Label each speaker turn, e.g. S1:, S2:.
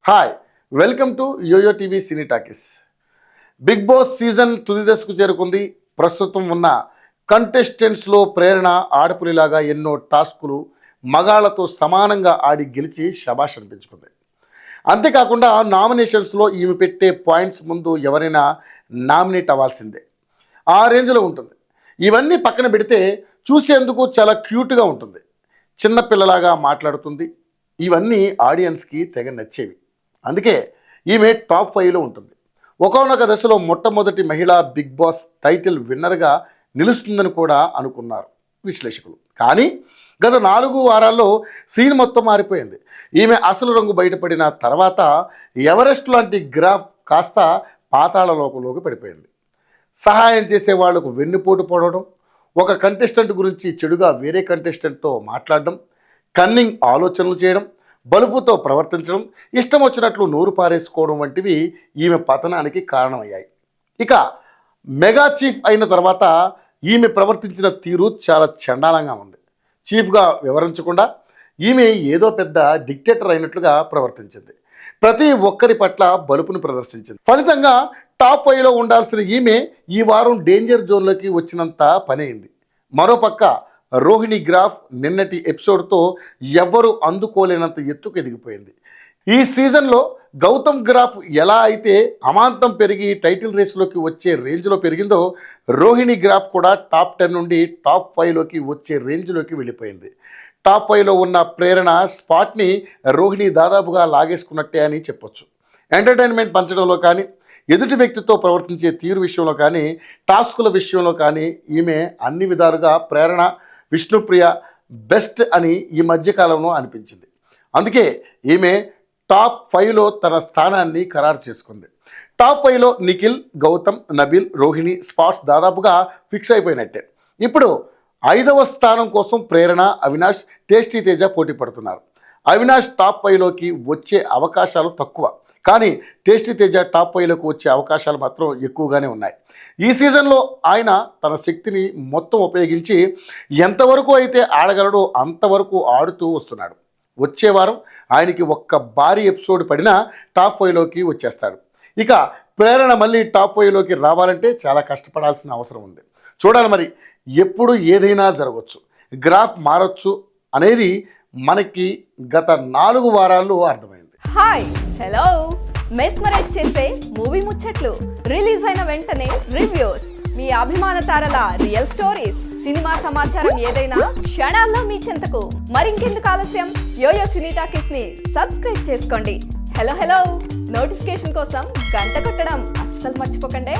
S1: Hi, welcome to YoYo TV Cine Talkies. Bigg Boss season తుది దశకు చేరుకుంది. ప్రస్తుతం ఉన్న కంటెస్టెంట్స్లో ప్రేరణ ఆడపులిలాగా ఎన్నో టాస్కులు మగాళ్లతో సమానంగా ఆడి గెలిచి శబాష్ అనిపించుకుంది. అంతేకాకుండా నామినేషన్స్లో ఈమె పెట్టే పాయింట్స్ ముందు ఎవరైనా నామినేట్ అవ్వాల్సిందే, ఆ రేంజ్లో ఉంటుంది. ఇవన్నీ పక్కన పెడితే చూసేందుకు చాలా క్యూట్గా ఉంటుంది. చిన్నపిల్లలాగా మాట్లాడుతుంది. ఇవన్నీ ఆడియన్స్కి తెగ నచ్చేవి. అందుకే ఈమె టాప్ 5లో ఉంటుంది. ఒకానొక దశలో మొట్టమొదటి మహిళా బిగ్ బాస్ టైటిల్ విన్నర్గా నిలుస్తుందని కూడా అనుకున్నారు విశ్లేషకులు. కానీ గత 4 వారాల్లో సీన్ మొత్తం మారిపోయింది. ఈమె అసలు రంగు బయటపడిన తర్వాత ఎవరెస్ట్ లాంటి గ్రాఫ్ కాస్త పాతాళ లోకంలోకి పడిపోయింది. సహాయం చేసే వాళ్లకు వెన్నుపోటు పడడం, ఒక కంటెస్టెంట్ గురించి చెడుగా వేరే కంటెస్టెంట్తో మాట్లాడడం, కన్నింగ్ ఆలోచనలు చేయడం, బలుపుతో ప్రవర్తించడం, ఇష్టం వచ్చినట్లు నోరు పారేసుకోవడం వంటివి ఈమె పతనానికి కారణమయ్యాయి. ఇక మెగా చీఫ్ అయిన తర్వాత ఈమె ప్రవర్తించిన తీరు చాలా చండాలంగా ఉంది. చీఫ్గా వివరించకుండా ఈమె ఏదో పెద్ద డిక్టేటర్ అయినట్లుగా ప్రవర్తించింది. ప్రతి ఒక్కరి పట్ల బలుపును ప్రదర్శించింది. ఫలితంగా టాప్ 5లో ఉండాల్సిన ఈమె ఈ వారం డేంజర్ జోన్లోకి వచ్చినంత పని అయింది. మరోపక్క రోహిణి గ్రాఫ్ నిన్నటి ఎపిసోడ్తో ఎవ్వరూ అందుకోలేనంత ఎత్తుకు ఎదిగిపోయింది. ఈ సీజన్లో గౌతమ్ గ్రాఫ్ ఎలా అయితే అమాంతం పెరిగి టైటిల్ రేసులోకి వచ్చే రేంజ్లో పెరిగిందో, రోహిణి గ్రాఫ్ కూడా టాప్ 10 నుండి టాప్ 5లోకి వచ్చే రేంజ్లోకి వెళ్ళిపోయింది. టాప్ 5లో ఉన్న ప్రేరణ స్పాట్ని రోహిణి దాదాపుగా లాగేసుకున్నట్టే అని చెప్పొచ్చు. ఎంటర్టైన్మెంట్ పంచడంలో కానీ, ఎదుటి వ్యక్తితో ప్రవర్తించే తీరు విషయంలో కానీ, టాస్కుల విషయంలో కానీ ఈమె అన్ని విధాలుగా ప్రేరణ, విష్ణుప్రియ బెస్ట్ అని ఈ మధ్యకాలంలో అనిపించింది. అందుకే ఈమె టాప్ 5లో తన స్థానాన్ని ఖరారు చేసుకుంది. టాప్ 5లో నిఖిల్, గౌతమ్, నబీల్, రోహిణి స్పాట్స్ దాదాపుగా ఫిక్స్ అయిపోయినట్టే. ఇప్పుడు 5వ స్థానం కోసం ప్రేరణ, అవినాష్, టేస్టీ తేజ పోటీ పడుతున్నారు. అవినాష్ టాప్ 5లోకి వచ్చే అవకాశాలు తక్కువ, కానీ టేస్టీ తేజ టాప్ 5లోకి వచ్చే అవకాశాలు మాత్రం ఎక్కువగానే ఉన్నాయి. ఈ సీజన్లో ఆయన తన శక్తిని మొత్తం ఉపయోగించి ఎంతవరకు అయితే ఆడగలడో అంతవరకు ఆడుతూ వస్తున్నాడు. వచ్చే వారం ఆయనకి ఒక్క భారీ ఎపిసోడ్ పడినా టాప్ 5లోకి వచ్చేస్తాడు. ఇక ప్రేరణ మళ్ళీ టాప్ 5లోకి రావాలంటే చాలా కష్టపడాల్సిన అవసరం ఉంది. చూడాలి మరి, ఎప్పుడు ఏదైనా జరగవచ్చు, గ్రాఫ్ మారచ్చు అనేది మనకి గత 4 వారాల్లో అర్థమైంది.
S2: హాయ్, హలో, మెస్మరైజ్ చేసే మూవీ ముచ్చట్లు, రిలీజ్ అయిన వెంటనే రివ్యూస్, మీ అభిమాన తారల రియల్ స్టోరీస్, సినిమా సమాచారం ఏదైనా క్షణాల్లో మీ చెంతకు. మరింకెందుకు ఆలస్యం, యోయో సినీ టాకీస్ ని సబ్స్క్రైబ్ చేసుకోండి. హలో హలో నోటిఫికేషన్ కోసం గంట కొట్టడం అస్సలు మర్చిపోకండి.